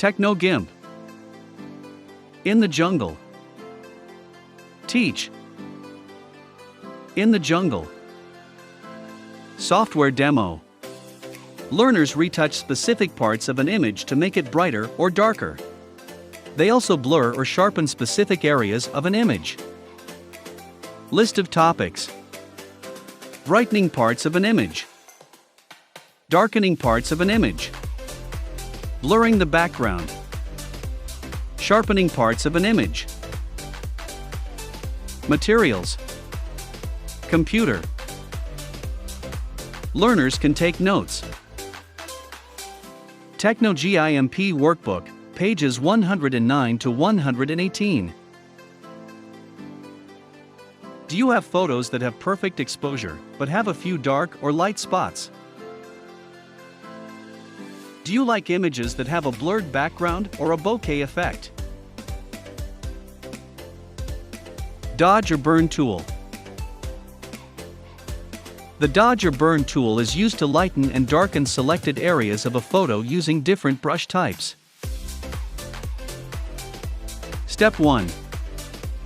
TechnoGimp. In the jungle. Teach. In the jungle. Software demo. Learners retouch specific parts of an image to make it brighter or darker. They also blur or sharpen specific areas of an image. List of topics. Brightening parts of an image. Darkening parts of an image. Blurring the background. Sharpening parts of an image. Materials. Computer. Learners can take notes. TechnoGimp Workbook, pages 109 to 118. Do you have photos that have perfect exposure, but have a few dark or light spots? Do you like images that have a blurred background or a bokeh effect? Dodge or burn tool. The dodge or burn tool is used to lighten and darken selected areas of a photo using different brush types. Step 1.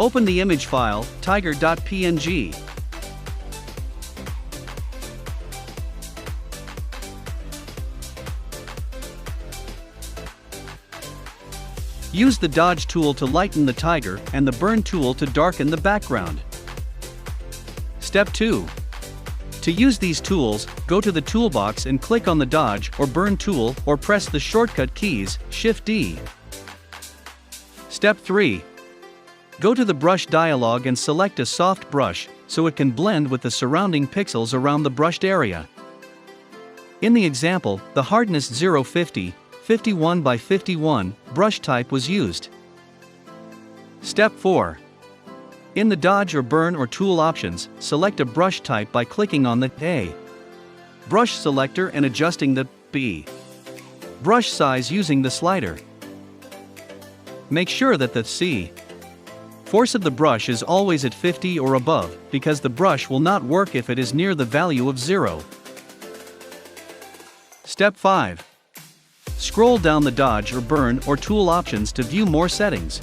Open the image file, tiger.png. Use the dodge tool to lighten the tiger and the burn tool to darken the background. Step 2. To use these tools, go to the toolbox and click on the dodge or burn tool or press the shortcut keys, Shift-D. Step 3. Go to the brush dialog and select a soft brush so it can blend with the surrounding pixels around the brushed area. In the example, the hardness 050, 51 by 51 brush type was used. Step 4. In the dodge or burn or tool options, select a brush type by clicking on the A brush selector and adjusting the B brush size using the slider. Make sure that the C force of the brush is always at 50 or above, because the brush will not work if it is near the value of 0. Step 5. Scroll down the dodge or burn or tool options to view more settings.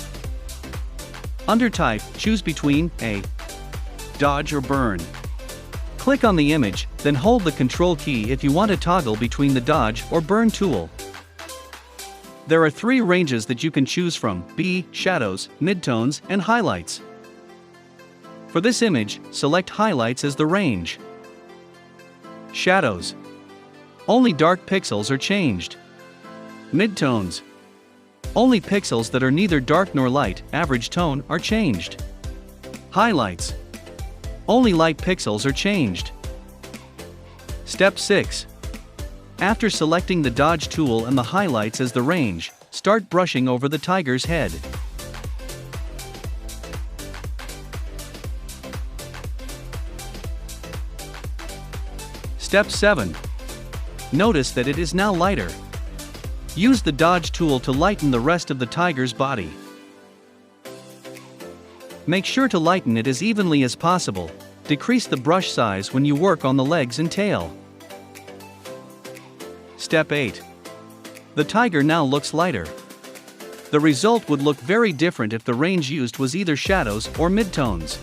Under Type, choose between A, dodge or burn. Click on the image, then hold the Control key if you want to toggle between the dodge or burn tool. There are 3 ranges that you can choose from: B, shadows, midtones, and highlights. For this image, select highlights as the range. Shadows. Only dark pixels are changed. Midtones. Only pixels that are neither dark nor light, average tone, are changed. Highlights. Only light pixels are changed. Step 6. After selecting the dodge tool and the highlights as the range, start brushing over the tiger's head. Step 7. Notice that it is now lighter. Use the dodge tool to lighten the rest of the tiger's body. Make sure to lighten it as evenly as possible. Decrease the brush size when you work on the legs and tail. Step 8. The tiger now looks lighter. The result would look very different if the range used was either shadows or midtones.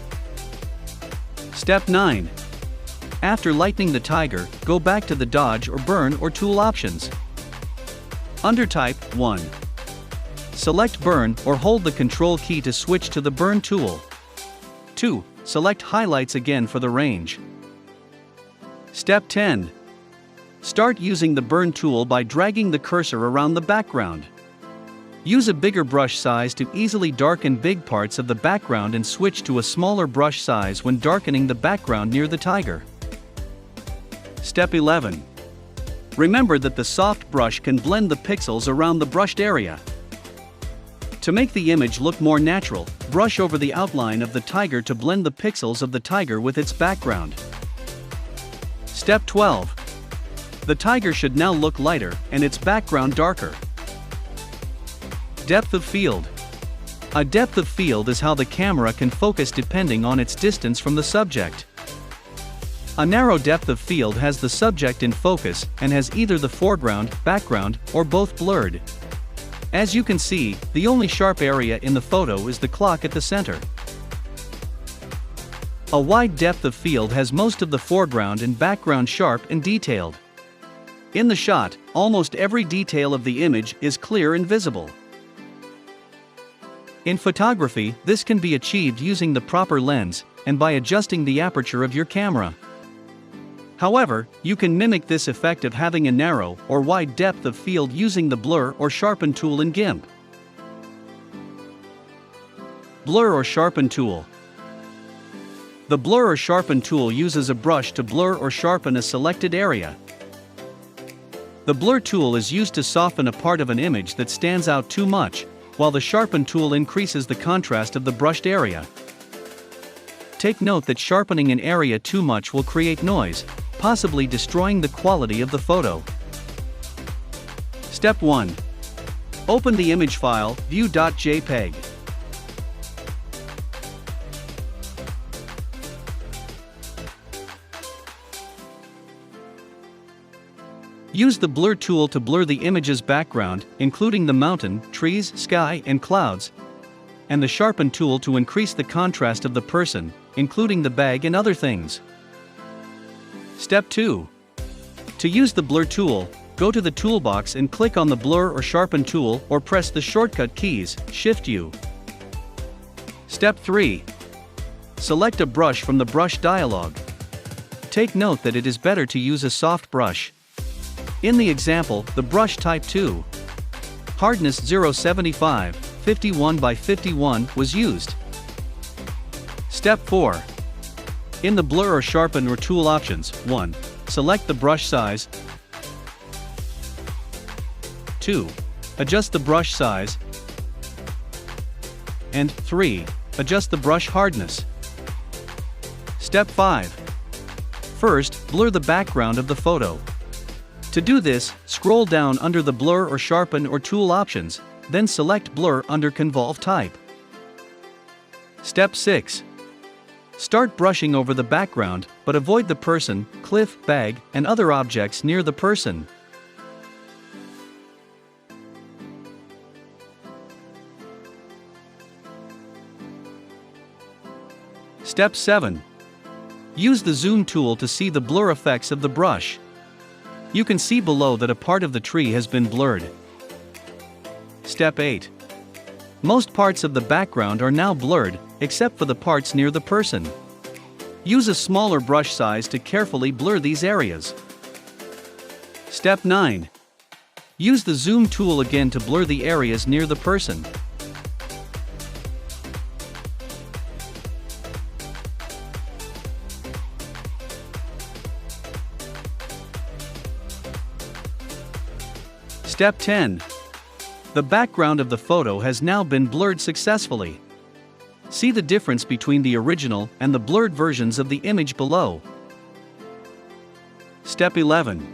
Step 9. After lightening the tiger, go back to the dodge or burn or tool options. Under Type, 1. Select Burn or hold the Control key to switch to the Burn tool. 2. Select Highlights again for the range. Step 10. Start using the Burn tool by dragging the cursor around the background. Use a bigger brush size to easily darken big parts of the background and switch to a smaller brush size when darkening the background near the tiger. Step 11. Remember that the soft brush can blend the pixels around the brushed area. To make the image look more natural, brush over the outline of the tiger to blend the pixels of the tiger with its background. Step 12. The tiger should now look lighter and its background darker. Depth of field. A depth of field is how the camera can focus depending on its distance from the subject. A narrow depth of field has the subject in focus and has either the foreground, background, or both blurred. As you can see, the only sharp area in the photo is the clock at the center. A wide depth of field has most of the foreground and background sharp and detailed. In the shot, almost every detail of the image is clear and visible. In photography, this can be achieved using the proper lens and by adjusting the aperture of your camera. However, you can mimic this effect of having a narrow or wide depth of field using the blur or sharpen tool in GIMP. Blur or sharpen tool. The blur or sharpen tool uses a brush to blur or sharpen a selected area. The blur tool is used to soften a part of an image that stands out too much, while the sharpen tool increases the contrast of the brushed area. Take note that sharpening an area too much will create noise, possibly destroying the quality of the photo. Step 1. Open the image file, view.jpg. Use the blur tool to blur the image's background, including the mountain, trees, sky, and clouds, and the sharpen tool to increase the contrast of the person, including the bag and other things. Step 2. To use the blur tool, go to the toolbox and click on the blur or sharpen tool or press the shortcut keys, Shift-U. Step 3. Select a brush from the brush dialog. Take note that it is better to use a soft brush. In the example, the brush type 2, hardness 0.75, 51 by 51 was used. Step 4. In the blur or sharpen or tool options, 1. Select the brush size. 2. Adjust the brush size. And 3. Adjust the brush hardness. Step 5. First, blur the background of the photo. To do this, scroll down under the blur or sharpen or tool options, then select blur under convolve type. Step 6. Start brushing over the background, but avoid the person, cliff, bag, and other objects near the person. Step 7. Use the zoom tool to see the blur effects of the brush. You can see below that a part of the tree has been blurred. Step 8. Most parts of the background are now blurred, except for the parts near the person. Use a smaller brush size to carefully blur these areas. Step 9. Use the zoom tool again to blur the areas near the person. Step 10. The background of the photo has now been blurred successfully. See the difference between the original and the blurred versions of the image below. Step 11.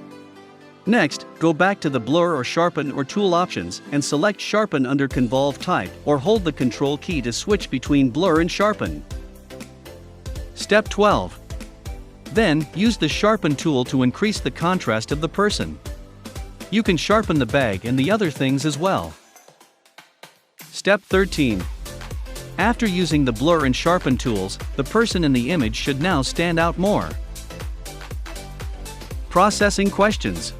Next, go back to the blur or sharpen or tool options and select sharpen under convolve type or hold the Control key to switch between blur and sharpen. Step 12. Then, use the sharpen tool to increase the contrast of the person. You can sharpen the bag and the other things as well. Step 13. After using the blur and sharpen tools, the person in the image should now stand out more. Processing questions.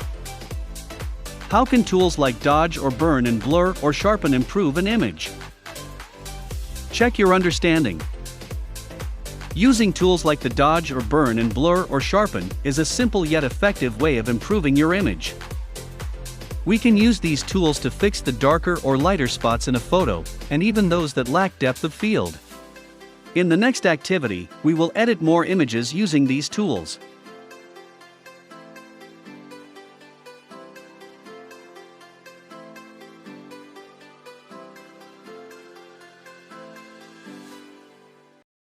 How can tools like dodge or burn and blur or sharpen improve an image? Check your understanding. Using tools like the dodge or burn and blur or sharpen is a simple yet effective way of improving your image. We can use these tools to fix the darker or lighter spots in a photo, and even those that lack depth of field. In the next activity, we will edit more images using these tools.